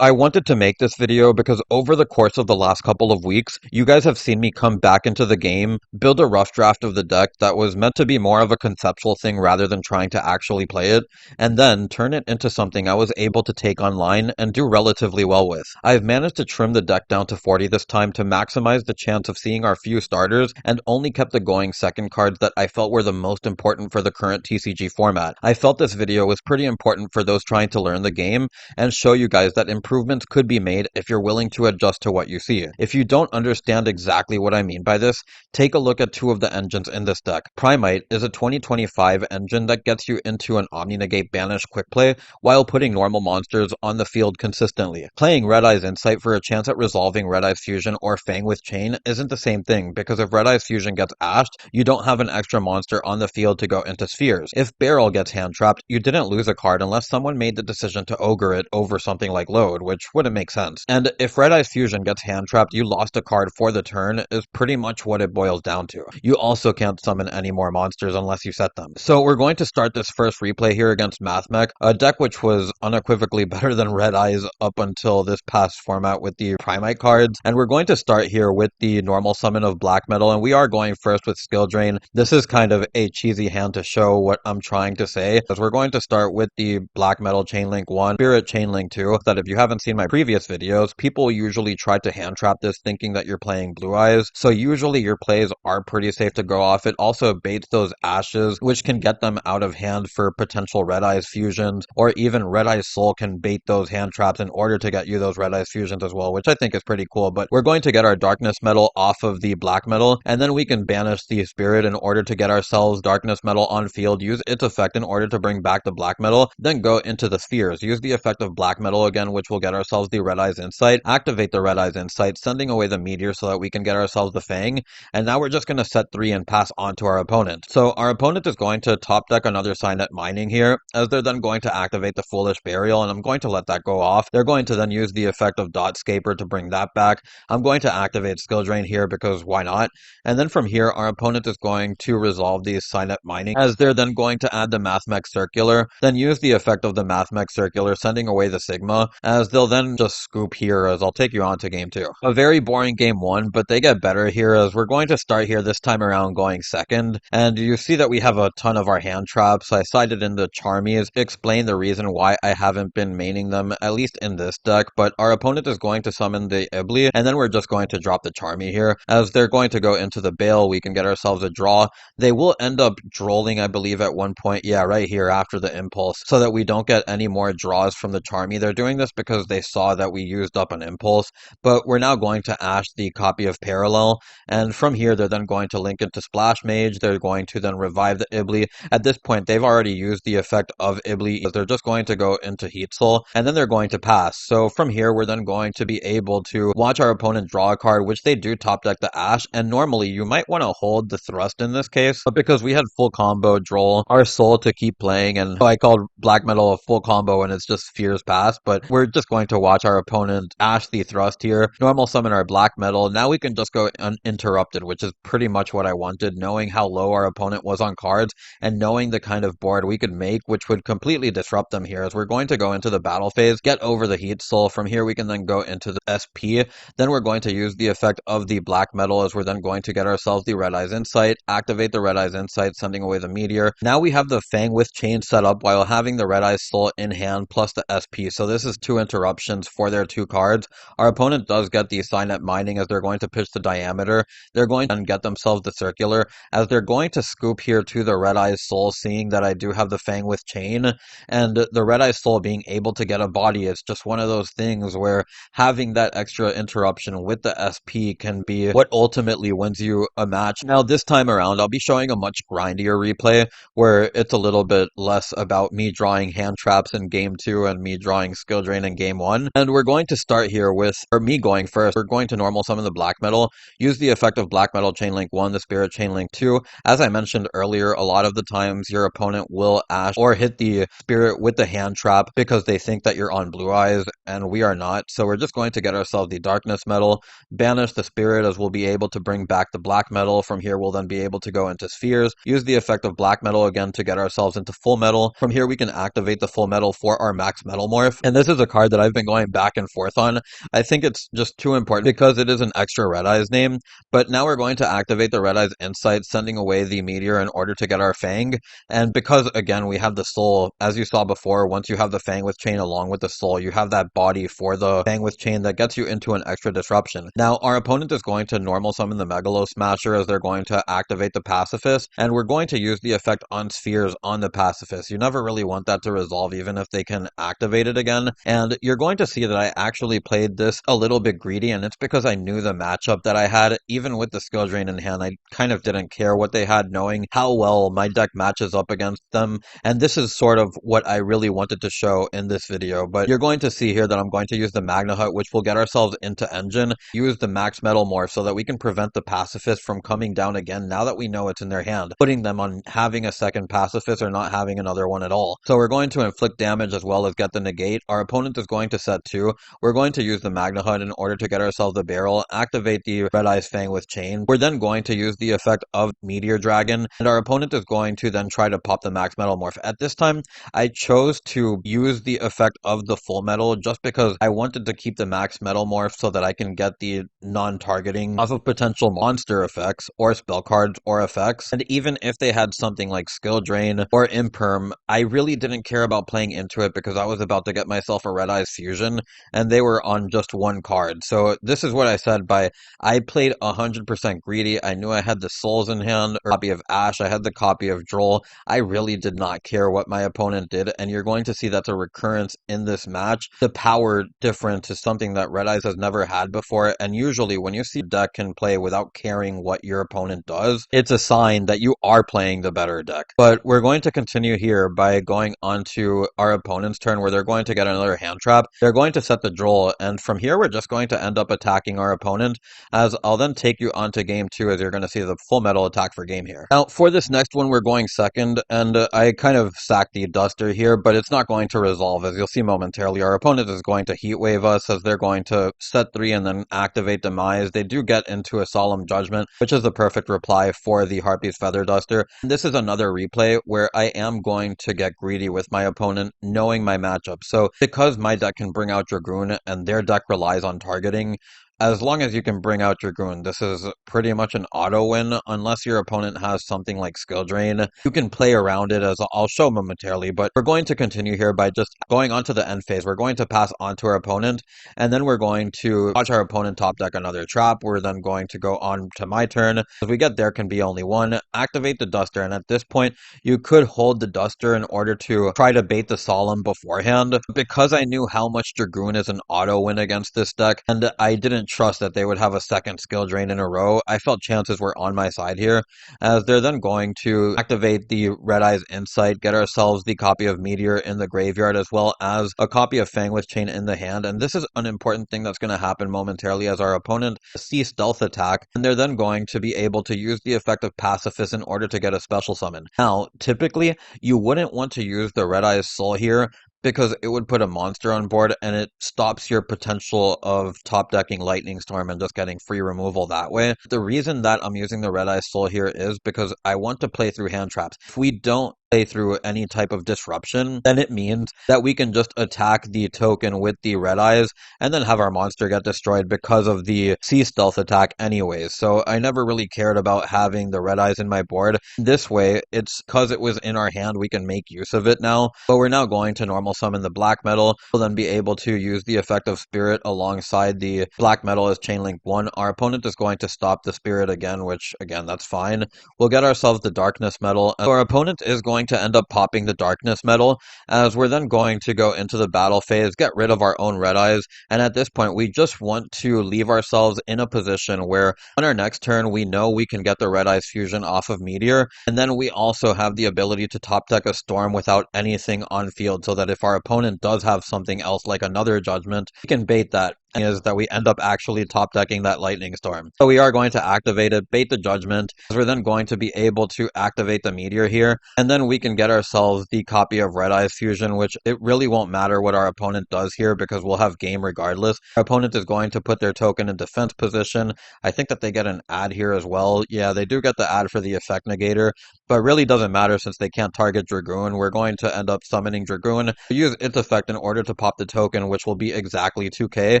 I wanted to make this video because over the course of the last couple of weeks, you guys have seen me come back into the game, build a rough draft of the deck that was meant to be more of a conceptual thing rather than trying to actually play it, and then turn it into something I was able to take online and do relatively well with. I've managed to trim the deck down to 40 this time to maximize the chance of seeing our few starters, and only kept the going second cards that I felt were the most important for the current TCG format. I felt this video was pretty important for those trying to learn the game, and show you guys that improvements could be made if you're willing to adjust to what you see. If you don't understand exactly what I mean by this, take a look at two of the engines in this deck. Primite is a 2025 engine that gets you into an Omni-Negate Banish quick play while putting normal monsters on the field consistently. Playing Red Eye's Insight for a chance at resolving Red Eye's Fusion or Fang with Chain isn't the same thing, because if Red Eye's Fusion gets ashed, you don't have an extra monster on the field to go into spheres. If Barrel gets hand trapped, you didn't lose a card unless someone made the decision to ogre it over something like Load, which wouldn't make sense. And if Red Eye's Fusion gets hand trapped, you lost a card for the turn is pretty much what it boils down to. You also can't summon any more monsters unless you set them. So we're going to start this first replay here against Mathmech, a deck which was unequivocally better than Red Eyes up until this past format with the Primite cards. And we're going to start here with the normal summon of Black Metal, and we are going first with Skill Drain. This is kind of a cheesy hand to show what I'm trying to say, as we're going to start with the Black Metal Chainlink 1, Spirit Chainlink 2, that if you haven't seen my previous videos, people usually try to hand trap this thinking that you're playing Blue Eyes, so usually your plays are pretty safe to go off. It also baits those ashes, which can get them out of hand for potential Red Eyes fusions, or even Red Eyes Soul can bait those hand traps in order to get you those Red Eyes fusions as well, which I think is pretty cool. But we're going to get our Darkness Metal off of the Black Metal, and then we can banish the Spirit in order to get ourselves Darkness Metal on field, use its effect in order to bring back the Black Metal, then go into the spheres, use the effect of Black Metal again, which will get ourselves the Red Eyes Insight, activate the Red Eyes Insight, sending away the Meteor so that we can get ourselves the Fang, and now we're just going to set 3 and pass on to our opponent. So our opponent is going to top deck another Signet Mining here, as they're then going to activate the Foolish Burial, and I'm going to let that go off. They're going to then use the effect of Dot Scaper to bring that back. I'm going to activate Skill Drain here because why not? And then from here, our opponent is going to resolve these Signet Mining, as they're then going to add the Mathmech Circular, then use the effect of the Mathmech Circular, sending away the Sigma, as they'll then just scoop here, as I'll take you on to game 2. A very boring game 1, but they get better here, as we're going to start here this time around going second, and you see that we have a ton of our hand traps. I cited in the Charmies, explain the reason why I haven't been maining them, at least in this deck, but our opponent is going to summon the Ibli, and then we're just going to drop the Charmy here, as they're going to go into the Bale. We can get ourselves a draw. They will end up drolling, I believe, at one point, yeah, right here after the Impulse, so that we don't get any more draws from the Charmy. They're doing this because they saw that we used up an Impulse, but we're now going to ash the copy of Parallel, and from here they're then going to link it to Splash Mage. They're going to then revive the Ibli. At this point, they've already used the effect of Ibli, as they're just going to go into Heat Soul, and then they're going to pass. So from here, we're then going to be able to watch our opponent draw a card, which they do top deck the Ash, and normally you might want to hold the Thrust in this case, but because we had full combo Droll our Soul to keep playing, and I called Black Metal a full combo and it's just Fears Pass, but we're just going to watch our opponent Ash the Thrust here, normal summon our Black Metal. Now we can just go uninterrupted, which is pretty much what I wanted, knowing how low our opponent was on cards, and knowing the kind of board we could make, which would completely disrupt them here, as we're going to go into the battle phase, get over the Heat Soul. From here, we can then go into the SP. Then we're going to use the effect of the Black Metal, as we're then going to get ourselves the Red Eyes Insight, activate the Red Eyes Insight, sending away the Meteor. Now we have the Fang with Chain set up while having the Red Eyes Soul in hand plus the SP. So this is 2 interruptions for their 2 cards. Our opponent does get the Signet Mining, as they're going to pitch the Diameter. They're going to then get themselves the Circular, as they're going to scoop here to the Red Eyes Soul, seeing that I do have the Fang with Chain, and the Red Eyes Soul being able to get a body is just one of those things where having that extra interruption with the SP can be what ultimately wins you a match. Now this time around, I'll be showing a much grindier replay, where it's a little bit less about me drawing hand traps in game 2 and me drawing Skill Drain in game 1, and we're going to start here with, or me going first, we're going to normal summon the Black Metal, use the effect of Black Metal Chainlink 1, the Spirit Chainlink 2. As I mentioned earlier, a lot of the times your opponent will ash or hit the Spirit with the hand trap because they think that you're on Blue Eyes, and we are not. So we're just going to get ourselves the Darkness Metal, banish the Spirit, as we'll be able to bring back the Black Metal. From here, we'll then be able to go into Spheres, use the effect of Black Metal again to get ourselves into Full Metal. From here, we can activate the Full Metal for our Max Metal Morph, and this is a card card that I've been going back and forth on. I think it's just too important because it is an extra Red Eyes name. But now we're going to activate the Red Eyes Insight, sending away the Meteor in order to get our Fang. And because, again, we have the Soul, as you saw before, once you have the Fang with Chain along with the Soul, you have that body for the Fang with Chain that gets you into an extra disruption. Now, our opponent is going to normal summon the Megalo Smasher as they're going to activate the Pacifist, and we're going to use the effect on spheres on the Pacifist. You never really want that to resolve, even if they can activate it again. And you're going to see that I actually played this a little bit greedy, and it's because I knew the matchup that I had. Even with the skill drain in hand, I kind of didn't care what they had, knowing how well my deck matches up against them. And this is sort of what I really wanted to show in this video. But you're going to see here that I'm going to use the Magna Hut, which will get ourselves into Engine, use the Max Metal Morph so that we can prevent the Pacifist from coming down again now that we know it's in their hand, putting them on having a second Pacifist or not having another one at all. So we're going to inflict damage as well as get the negate. Our opponent is going to set 2. We're going to use the Magna Hut in order to get ourselves the barrel, activate the Red Eyes Fang with Chain. We're then going to use the effect of Meteor Dragon, and our opponent is going to then try to pop the Max Metal Morph. At this time, I chose to use the effect of the Full Metal just because I wanted to keep the Max Metal Morph so that I can get the non-targeting off of potential monster effects or spell cards or effects. And even if they had something like Skill Drain or Imperm, I really didn't care about playing into it because I was about to get myself a Red Eyes Fusion, and they were on just one card. So this is what I said by I played 100% greedy. I knew I had the Souls in hand, or copy of Ash. I had the copy of Droll. I really did not care what my opponent did, and you're going to see that's a recurrence in this match. The power difference is something that Red Eyes has never had before, and usually when you see a deck can play without caring what your opponent does, it's a sign that you are playing the better deck. But we're going to continue here by going on to our opponent's turn where they're going to get another hand trap. They're going to set the Droll, and from here we're just going to end up attacking our opponent, as I'll then take you on to game 2 as you're going to see the Full Metal attack for game here. Now for this next one we're going second, and I kind of sacked the Duster here, but it's not going to resolve as you'll see momentarily. Our opponent is going to Heat Wave us as they're going to set 3 and then activate Demise. They do get into a Solemn Judgment, which is the perfect reply for the Harpy's Feather Duster. This is another replay where I am going to get greedy with my opponent, knowing my matchup. So because my deck can bring out Dragoon and their deck relies on targeting, as long as you can bring out Dragoon, this is pretty much an auto win unless your opponent has something like Skill Drain. You can play around it as I'll show momentarily, but we're going to continue here by just going on to the end phase. We're going to pass on to our opponent, and then we're going to watch our opponent top deck another trap. We're then going to go on to my turn. As we get there can be only one. Activate the Duster, and at this point, you could hold the Duster in order to try to bait the Solemn beforehand. Because I knew how much Dragoon is an auto win against this deck, and I didn't trust that they would have a second skill drain in a row, I felt chances were on my side here, as they're then going to activate the Red Eyes Insight, get ourselves the copy of Meteor in the graveyard, as well as a copy of Fang with Chain in the hand. And this is an important thing that's going to happen momentarily as our opponent sees Stealth Attack, and they're then going to be able to use the effect of Pacifist in order to get a special summon. Now, typically, you wouldn't want to use the Red Eyes Soul here, because it would put a monster on board and it stops your potential of top decking Lightning Storm and just getting free removal that way. The reason that I'm using the Red Eye Soul here is because I want to play through hand traps. If we don't play through any type of disruption, then it means that we can just attack the token with the Red Eyes and then have our monster get destroyed because of the Sea Stealth attack anyways. So I never really cared about having the Red Eyes in my board. This way, it's because it was in our hand, we can make use of it now. But we're now going to normal summon the Black Metal. We'll then be able to use the effect of Spirit alongside the Black Metal as Chain Link 1. Our opponent is going to stop the Spirit again, which again, that's fine. We'll get ourselves the Darkness Metal. So our opponent is going to end up popping the Darkness Metal, as we're then going to go into the battle phase, get rid of our own Red Eyes, and at this point we just want to leave ourselves in a position where on our next turn we know we can get the Red Eyes Fusion off of Meteor, and then we also have the ability to top deck a Storm without anything on field, so that if our opponent does have something else like another Judgment, we can bait that. is that we end up actually top decking that Lightning Storm. So we are going to activate it, bait the Judgment, as we're then going to be able to activate the Meteor here, and then we can get ourselves the copy of Red Eyes Fusion, which it really won't matter what our opponent does here because we'll have game regardless. Our opponent is going to put their token in defense position. I think that they get an add here as well. Yeah, they do get the add for the effect negator, but it really doesn't matter since they can't target Dragoon. We're going to end up summoning Dragoon, use its effect in order to pop the token, which will be exactly 2k,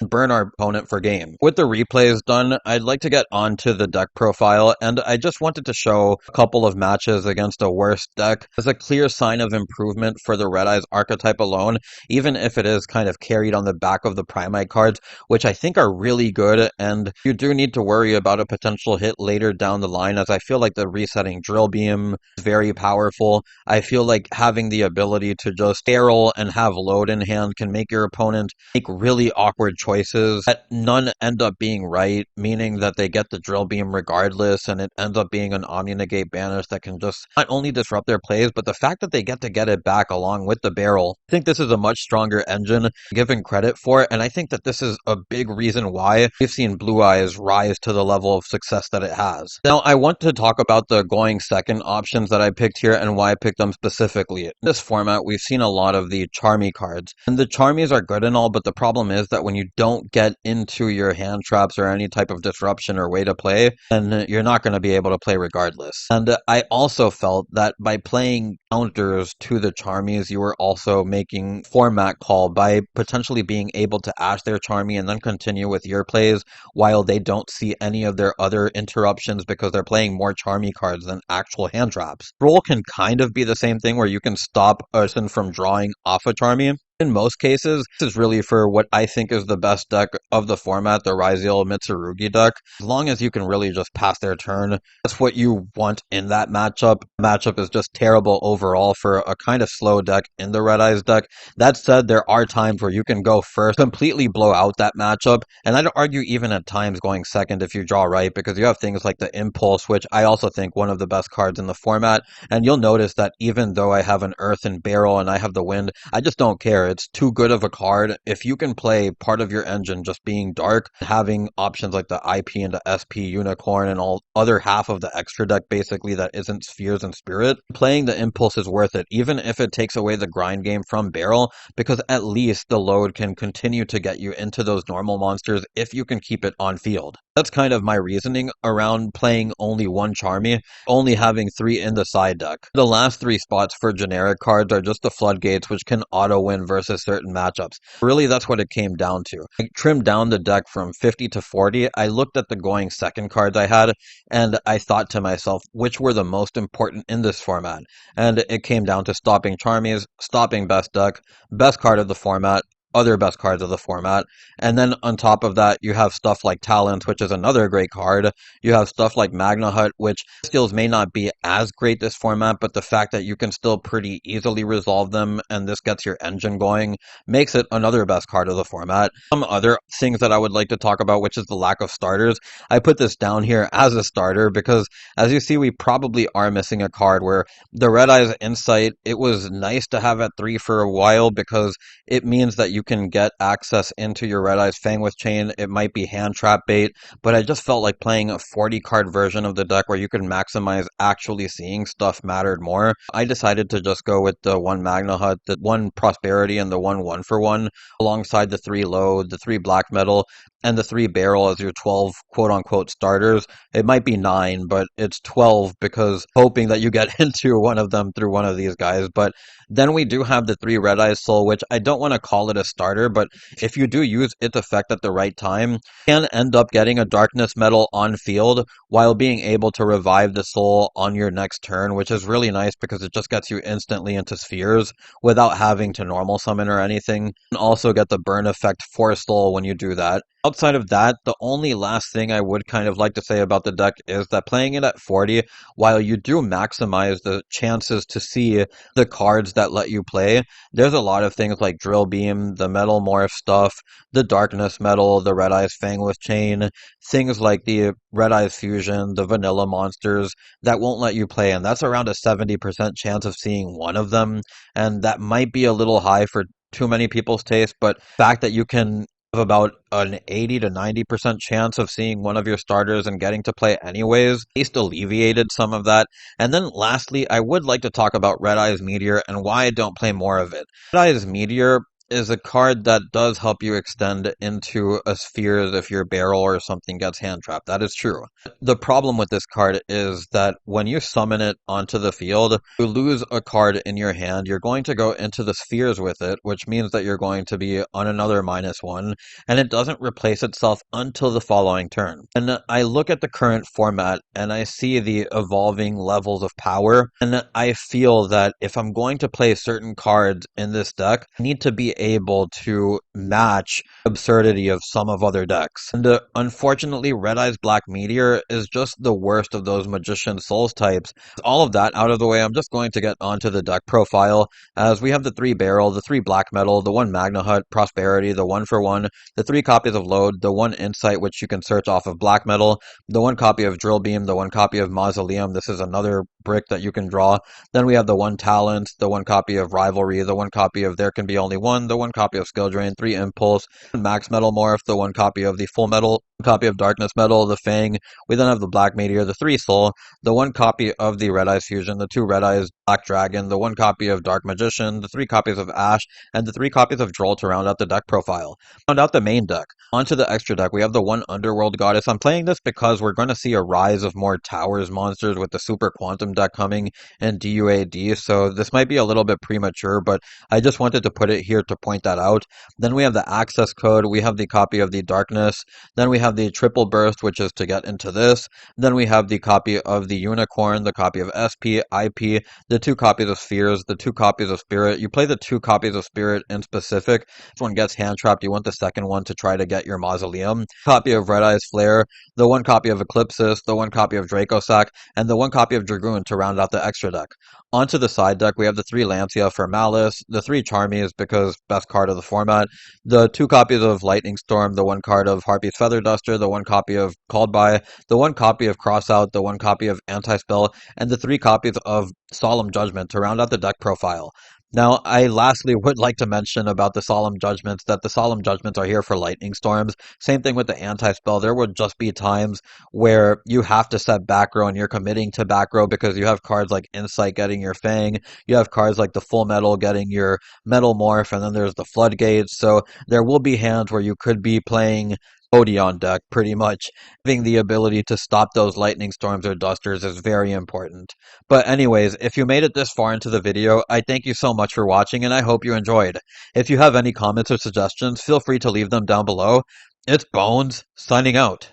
and burn our opponent for game. With the replays done, I'd like to get onto the deck profile, and I just wanted to show a couple of matches against a worse deck as a clear sign of improvement for the Red Eyes archetype alone, even if it is kind of carried on the back of the Primite cards, which I think are really good, and you do need to worry about a potential hit later down the line, as I feel like the resetting Drill Beam is very powerful. I feel like having the ability to just barrel and have load in hand can make your opponent make really awkward choices that none end up being right, meaning that they get the Drill Beam regardless, and it ends up being an Omni Negate banish that can just not only disrupt their plays, but the fact that they get it back along with the barrel. I think this is a much stronger engine given credit for it, and I think that this is a big reason why we've seen Blue Eyes rise to the level of success that it has. Now, I want to talk about the going second options that I picked here and why I picked them specifically. In this format, we've seen a lot of the Charmy cards, and the Charmies are good and all, but the problem is that when you don't get into your hand traps or any type of disruption or way to play, then you're not going to be able to play regardless. And I also felt that by playing counters to the Charmies, you were also making format call by potentially being able to ash their Charmy and then continue with your plays while they don't see any of their other interruptions because they're playing more Charmy cards than actual hand traps. Roll can kind of be the same thing where you can stop a person from drawing off a Charmy. In most cases, this is really for what I think is the best deck of the format, the Raziel Mitsurugi deck. As long as you can really just pass their turn, that's what you want in that matchup. The matchup is just terrible overall for a kind of slow deck in the Red Eyes deck. That said, there are times where you can go first, completely blow out that matchup, and I'd argue even at times going second if you draw right, because you have things like the Impulse, which I also think one of the best cards in the format, and you'll notice that even though I have an Earth and Barrel and I have the Wind, I just don't care. It's too good of a card. If you can play part of your engine just being dark, having options like the IP and the SP Unicorn and all other half of the extra deck basically that isn't Spheres and Spirit, playing the Impulse is worth it, even if it takes away the grind game from Barrel, because at least the load can continue to get you into those normal monsters if you can keep it on field. That's kind of my reasoning around playing only one Charmy, only having 3 in the side deck. The last 3 spots for generic cards are just the Floodgates, which can auto-win versus certain matchups. Really, that's what it came down to. I trimmed down the deck from 50 to 40. I looked at the going second cards I had, and I thought to myself, which were the most important in this format? And it came down to stopping Charmies, stopping best deck, best card of the format, other best cards of the format, and then on top of that you have stuff like Talent, which is another great card. You have stuff like Magna Hut, which skills may not be as great this format, but the fact that you can still pretty easily resolve them and this gets your engine going makes it another best card of the format. Some other things that I would like to talk about, which is the lack of starters. I put this down here as a starter because as you see we probably are missing a card where the Red Eyes Insight, it was nice to have at 3 for a while because it means that you can get access into your Red Eyes Fangwith Chain. It might be hand trap bait, but I just felt like playing a 40 card version of the deck where you could maximize actually seeing stuff mattered more. I decided to just go with the 1 Magna Hut, the 1 Prosperity, and the 1 for 1 alongside the 3 Load, the 3 Black Metal, and the 3 Barrel as your 12 quote-unquote starters. It might be 9, but it's 12 because hoping that you get into one of them through one of these guys. But then we do have the 3 Red Eyes Soul, which I don't want to call it a starter, but if you do use its effect at the right time, you can end up getting a Darkness Metal on field while being able to revive the soul on your next turn, which is really nice because it just gets you instantly into spheres without having to normal summon or anything. And also get the burn effect for soul when you do that. Outside of that, the only last thing I would kind of like to say about the deck is that playing it at 40, while you do maximize the chances to see the cards that let you play, there's a lot of things like Drill Beam, the Metal Morph stuff, the Darkness Metal, the Red Eyes Fangwith Chain, things like the Red Eyes Fusion, the Vanilla Monsters that won't let you play, and that's around a 70% chance of seeing one of them, and that might be a little high for too many people's taste, but the fact that you can Have about an 80 to 90% chance of seeing one of your starters and getting to play anyways. At least alleviated some of that. And then lastly, I would like to talk about Red Eyes Meteor and why I don't play more of it. Red Eyes Meteor is a card that does help you extend into a spheres if your barrel or something gets hand trapped. That is true. The problem with this card is that when you summon it onto the field, you lose a card in your hand. You're going to go into the spheres with it, which means that you're going to be on another -1, and it doesn't replace itself until the following turn. And I look at the current format and I see the evolving levels of power, and I feel that if I'm going to play certain cards in this deck, I need to be able to match the absurdity of some of other decks. And unfortunately, Red Eyes Black Meteor is just the worst of those Magician Souls types. With all of that out of the way, I'm just going to get onto the deck profile, as we have the 3 Barrel, the 3 Black Metal, the 1 Magna Hut, Prosperity, the 1 for 1, the 3 copies of Load, the 1 Insight, which you can search off of Black Metal, the 1 copy of Drill Beam, the 1 copy of Mausoleum. This is another brick that you can draw. Then we have the 1 Talent, the 1 copy of Rivalry, the 1 copy of There Can Be Only One, the 1 copy of Skill Drain, 3 Impulse, Max Metal Morph, the 1 copy of the Full Metal, 1 copy of Darkness Metal, the Fang. We then have the Black Meteor, the 3 Soul, the 1 copy of the Red Eyes Fusion, the 2 Red Eyes Black Dragon, the 1 copy of Dark Magician, the 3 copies of Ash, and the 3 copies of Droll to round out the deck profile. Round out the main deck. Onto the extra deck, we have the 1 Underworld Goddess. I'm playing this because we're going to see a rise of more Towers monsters with the Super Quantum deck coming in DUAD, so this might be a little bit premature, but I just wanted to put it here to point that out. Then we have the access code, we have the copy of the Darkness, then we have the Triple Burst, which is to get into this, then we have the copy of the Unicorn, the copy of SP, IP, the 2 copies of Spheres, the 2 copies of Spirit. You play the 2 copies of Spirit in specific. If one gets hand trapped, you want the second one to try to get your Mausoleum. Copy of Red Eyes Flare, the 1 copy of Eclipsis, the 1 copy of Dracosac, and the 1 copy of Dragoon to round out the extra deck. Onto the side deck, we have the 3 Lancia for Malice, the 3 Charmies because best card of the format, the 2 copies of Lightning Storm, the 1 card of Harpy's Feather Duster, the 1 copy of Called By, the 1 copy of Crossout, the 1 copy of Anti-Spell, and the 3 copies of Solemn Judgment to round out the deck profile. Now, I lastly would like to mention about the Solemn Judgments that the Solemn Judgments are here for Lightning Storms. Same thing with the Anti-Spell. There would just be times where you have to set back row and you're committing to back row because you have cards like Insight getting your Fang, you have cards like the Full Metal getting your Metal Morph, and then there's the Floodgates. So there will be hands where you could be playing Odeon deck, pretty much. Having the ability to stop those lightning storms or dusters is very important. But anyways, if you made it this far into the video, I thank you so much for watching and I hope you enjoyed. If you have any comments or suggestions, feel free to leave them down below. It's Bones, signing out.